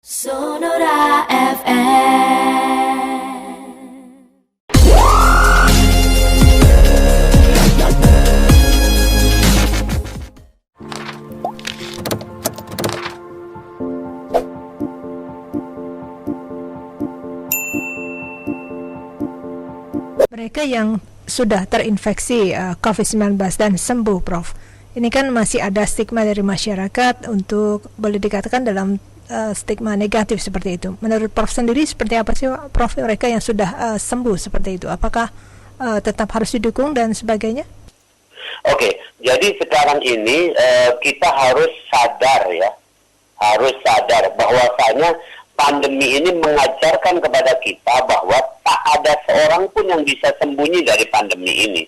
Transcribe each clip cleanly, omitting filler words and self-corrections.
Sonora FM. Mereka yang sudah terinfeksi COVID-19 dan sembuh, Prof. Ini kan masih ada stigma dari masyarakat untuk boleh dikatakan dalam stigma negatif seperti itu. Menurut Prof sendiri seperti apa sih, Prof, mereka yang sudah sembuh seperti itu? Apakah tetap harus didukung dan sebagainya? Oke, jadi sekarang ini kita harus sadar bahwasanya pandemi ini mengajarkan kepada kita bahwa tak ada seorang pun yang bisa sembunyi dari pandemi ini.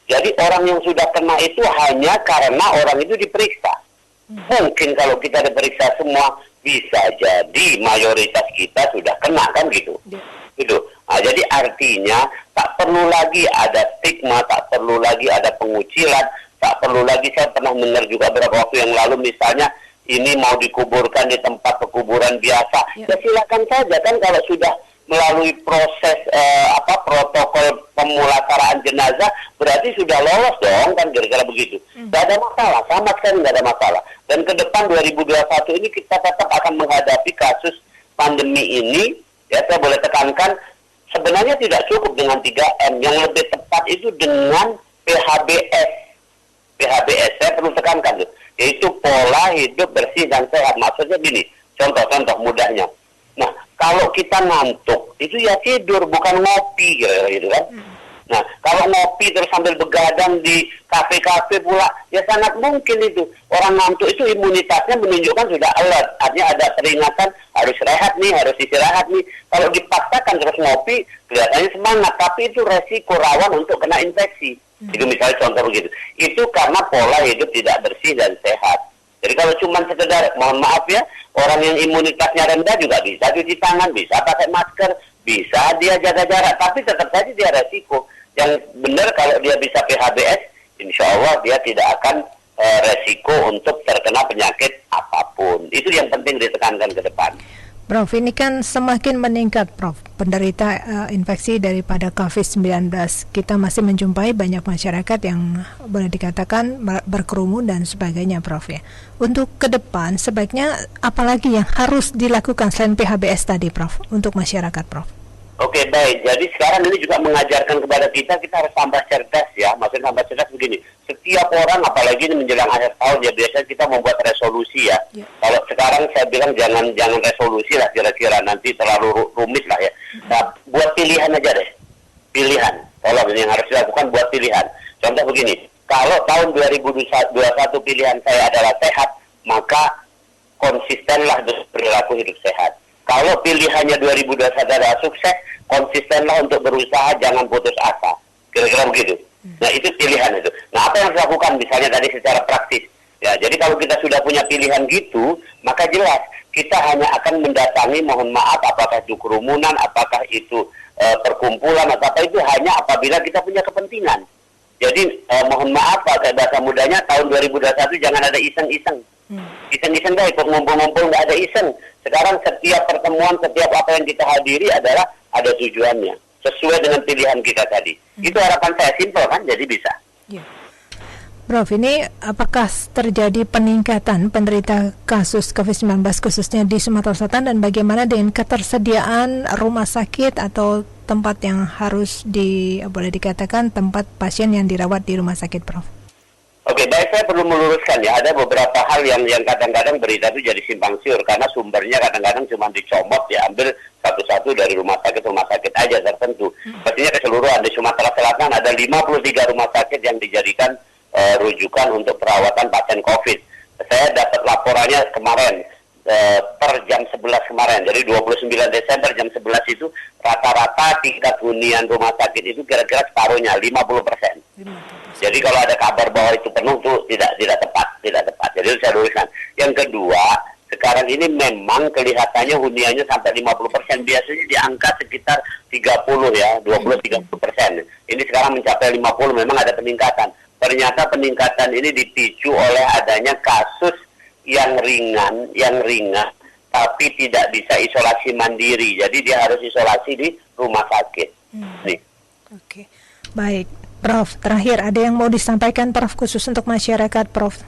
Jadi orang yang sudah kena itu hanya karena orang itu diperiksa. Mungkin kalau kita diperiksa semua, bisa jadi mayoritas kita sudah kena, kan gitu. Gitu. Nah, jadi artinya tak perlu lagi ada stigma, tak perlu lagi ada pengucilan, tak perlu lagi. Saya pernah dengar juga beberapa waktu yang lalu misalnya ini mau dikuburkan di tempat pekuburan biasa. Ya silakan saja, kan kalau sudah melalui proses protokol pemulasaran jenazah berarti sudah lolos dong, kan kira-kira begitu. Tidak ada masalah, sama sekali tidak ada masalah. Dan ke depan 2021 ini kita tetap akan menghadapi kasus pandemi ini. Ya, saya boleh tekankan sebenarnya tidak cukup dengan 3M, yang lebih tepat itu dengan PHBS. PHBS saya perlu tekankan tuh, yaitu pola hidup bersih dan sehat. Maksudnya gini, contoh-contoh mudahnya. Nah, kalau kita ngantuk, itu ya tidur, bukan ngopi, gitu kan. Nah, kalau ngopi terus sambil begadang di kafe-kafe pula, ya sangat mungkin itu. Orang ngantuk itu imunitasnya menunjukkan sudah alert. Artinya ada peringatan, harus rehat nih, harus istirahat nih. Kalau dipaksakan terus ngopi, kelihatannya semangat, tapi itu resiko rawan untuk kena infeksi. Itu misalnya contoh begitu. Itu karena pola hidup tidak bersih dan sehat. Jadi kalau cuma sekedar, mohon maaf ya, orang yang imunitasnya rendah juga bisa cuci tangan, bisa pakai masker, bisa dia jaga jarak, tapi tetap saja dia resiko. Yang benar kalau dia bisa PHBS, insya Allah dia tidak akan resiko untuk terkena penyakit apapun. Itu yang penting ditekankan ke depan. Prof, ini kan semakin meningkat, Prof, penderita infeksi daripada COVID-19. Kita masih menjumpai banyak masyarakat yang boleh dikatakan berkerumun dan sebagainya, Prof, ya. Untuk ke depan, sebaiknya apalagi yang harus dilakukan selain PHBS tadi, Prof, untuk masyarakat, Prof? Oke, baik. Jadi sekarang ini juga mengajarkan kepada kita harus tambah cerdas ya. Maksudnya tambah cerdas begini. Setiap orang, apalagi ini menjelang akhir tahun ya, biasanya kita membuat resolusi ya. Kalau sekarang saya bilang jangan resolusi lah kira-kira, nanti terlalu rumit lah ya. Nah, buat pilihan aja deh. Pilihan. Tolong, ini yang harus dilakukan buat pilihan. Contoh begini, kalau tahun 2021 pilihan saya adalah sehat, maka konsistenlah berperilaku hidup sehat. Kalau pilihannya 2021 adalah sukses, konsistenlah untuk berusaha, jangan putus asa. Kira-kira begitu. Nah, itu pilihan itu. Nah, apa yang harus dilakukan misalnya tadi secara praktis? Ya, jadi kalau kita sudah punya pilihan gitu, maka jelas kita hanya akan mendatangi, mohon maaf, apakah itu kerumunan, apakah itu perkumpulan, atau apa itu hanya apabila kita punya kepentingan. Jadi, mohon maaf, pakai bahasa mudanya, tahun 2021 jangan ada iseng-iseng. Iseng-iseng dah, ikut ngumpul-ngumpul, nggak ada iseng. Sekarang setiap pertemuan, setiap apa yang kita hadiri adalah ada tujuannya, sesuai dengan pilihan kita tadi. Itu harapan saya, simpel kan, jadi bisa. Prof, ini apakah terjadi peningkatan penderita kasus COVID-19 khususnya di Sumatera Selatan, dan bagaimana dengan ketersediaan rumah sakit atau tempat yang harus boleh dikatakan tempat pasien yang dirawat di rumah sakit, Prof? Oke, baik, saya perlu meluruskan ya, ada beberapa hal yang kadang-kadang berita itu jadi simpang siur karena sumbernya kadang-kadang cuma dicomot ya, ambil satu-satu dari rumah sakit aja tertentu. Pastinya keseluruhan di Sumatera Selatan ada 53 rumah sakit yang dijadikan rujukan untuk perawatan pasien COVID. Saya dapat laporannya kemarin per jam 11 kemarin, jadi 29 Desember jam 11 itu rata-rata tingkat hunian rumah sakit itu kira-kira separuhnya 50%. Jadi kalau ada kabar bahwa itu penuh itu tidak tepat. Jadi saya luruskan. Yang kedua, sekarang ini memang kelihatannya huniannya sampai 50%. Biasanya di angka sekitar 30 ya, 20-30%. Ini sekarang mencapai 50, memang ada peningkatan. Ternyata peningkatan ini dipicu oleh adanya kasus yang ringan tapi tidak bisa isolasi mandiri. Jadi dia harus isolasi di rumah sakit. Nih. Oke. Baik, Prof. Terakhir ada yang mau disampaikan Prof khusus untuk masyarakat, Prof?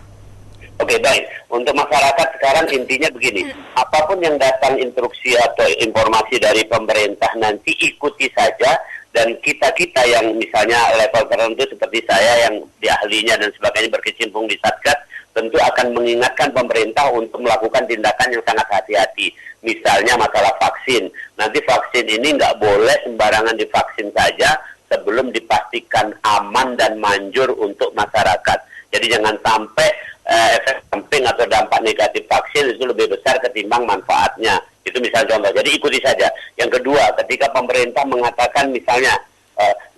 Oke, baik. Untuk masyarakat sekarang intinya begini, apapun yang datang instruksi atau informasi dari pemerintah nanti ikuti saja, dan kita-kita yang misalnya level tertentu seperti saya yang di ahlinya dan sebagainya berkecimpung di Satgas, tentu akan mengingatkan pemerintah untuk melakukan tindakan yang sangat hati-hati. Misalnya masalah vaksin. Nanti vaksin ini nggak boleh sembarangan divaksin saja sebelum dipastikan aman dan manjur untuk masyarakat. Jadi jangan sampai efek samping atau dampak negatif vaksin itu lebih besar ketimbang manfaatnya. Itu misalnya contoh. Jadi ikuti saja. Yang kedua, ketika pemerintah mengatakan misalnya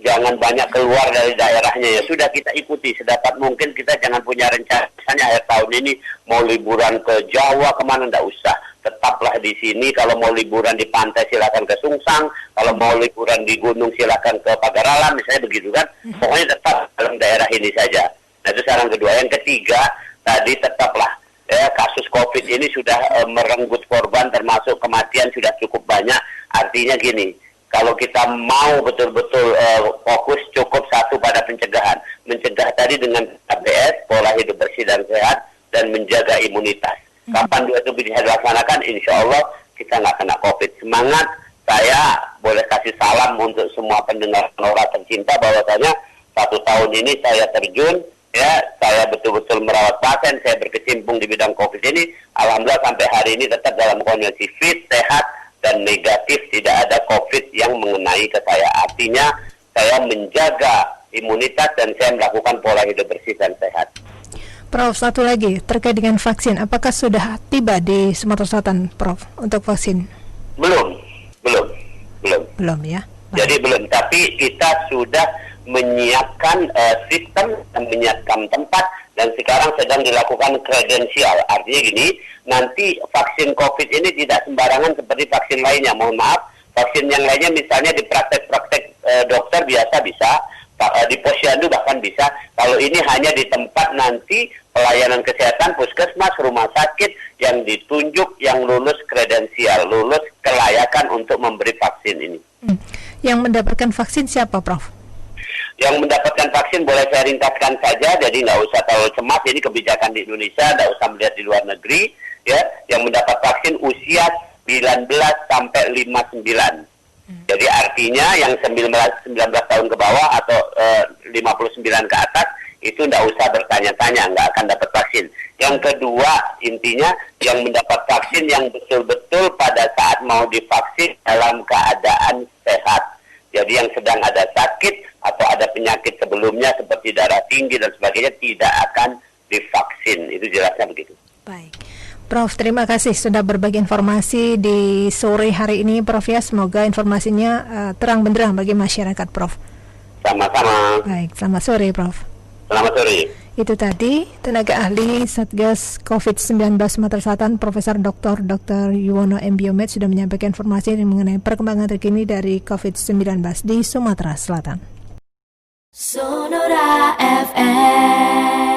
jangan banyak keluar dari daerahnya, ya sudah kita ikuti sedapat mungkin. Kita jangan punya rencana misalnya akhir tahun ini mau liburan ke Jawa kemana, enggak usah. Tetaplah di sini. Kalau mau liburan di pantai silakan ke Sungsang, kalau mau liburan di gunung silakan ke Pagaralan, misalnya begitu kan. Pokoknya tetap dalam daerah ini saja. Nah itu saran kedua. Yang ketiga, tadi tetaplah kasus COVID ini sudah merenggut korban, termasuk kematian sudah cukup banyak. Artinya gini, kalau kita mau betul-betul fokus cukup satu pada pencegahan. Mencegah tadi dengan ABS, pola hidup bersih dan sehat, dan menjaga imunitas. Kapan dua itu bisa dilaksanakan, insya Allah kita nggak kena COVID. Semangat, saya boleh kasih salam untuk semua pendengar Nora tercinta, bahwasanya 1 tahun ini saya terjun, ya, saya betul-betul merawat pasien, saya berkecimpung di bidang COVID ini. Alhamdulillah sampai hari ini tetap dalam kondisi fit, sehat, dan negatif, tidak ada COVID yang mengenai ke saya. Artinya saya menjaga imunitas dan saya melakukan pola hidup bersih dan sehat. Prof, satu lagi terkait dengan vaksin, apakah sudah tiba di Sumatera Selatan, Prof, untuk vaksin? Belum. Belum ya. Baik. Jadi belum, tapi kita sudah menyiapkan sistem dan menyiapkan tempat, dan sekarang sedang dilakukan kredensial. Artinya gini, nanti vaksin COVID ini tidak sembarangan seperti vaksin lainnya. Mohon maaf, vaksin yang lainnya misalnya di praktek-praktek dokter biasa bisa, di posyandu bahkan bisa. Kalau ini hanya di tempat nanti pelayanan kesehatan, puskesmas, rumah sakit yang ditunjuk, yang lulus kredensial, lulus kelayakan untuk memberi vaksin ini. Yang mendapatkan vaksin siapa, Prof? Yang mendapatkan vaksin boleh saya ringkaskan saja, jadi nggak usah terlalu cemas. Ini kebijakan di Indonesia, nggak usah melihat di luar negeri. Ya, yang mendapat vaksin usia 19 sampai 59. Jadi artinya yang 19 tahun ke bawah atau 59 ke atas itu nggak usah bertanya-tanya, nggak akan dapat vaksin. Yang kedua, intinya yang mendapat vaksin yang betul-betul pada saat mau divaksin dalam keadaan sehat. Jadi yang sedang ada sakit atau ada penyakit sebelumnya seperti darah tinggi dan sebagainya tidak akan divaksin. Itu jelasnya begitu. Baik. Prof, terima kasih sudah berbagi informasi di sore hari ini, Prof ya. Semoga informasinya terang benderang bagi masyarakat, Prof. Sama-sama. Baik, selamat sore, Prof. Selamat sore. Itu tadi tenaga ahli Satgas COVID-19 Sumatera Selatan, Profesor Dr. Yuwono M. Biomed sudah menyampaikan informasi mengenai perkembangan terkini dari COVID-19 di Sumatera Selatan. Sonora FM.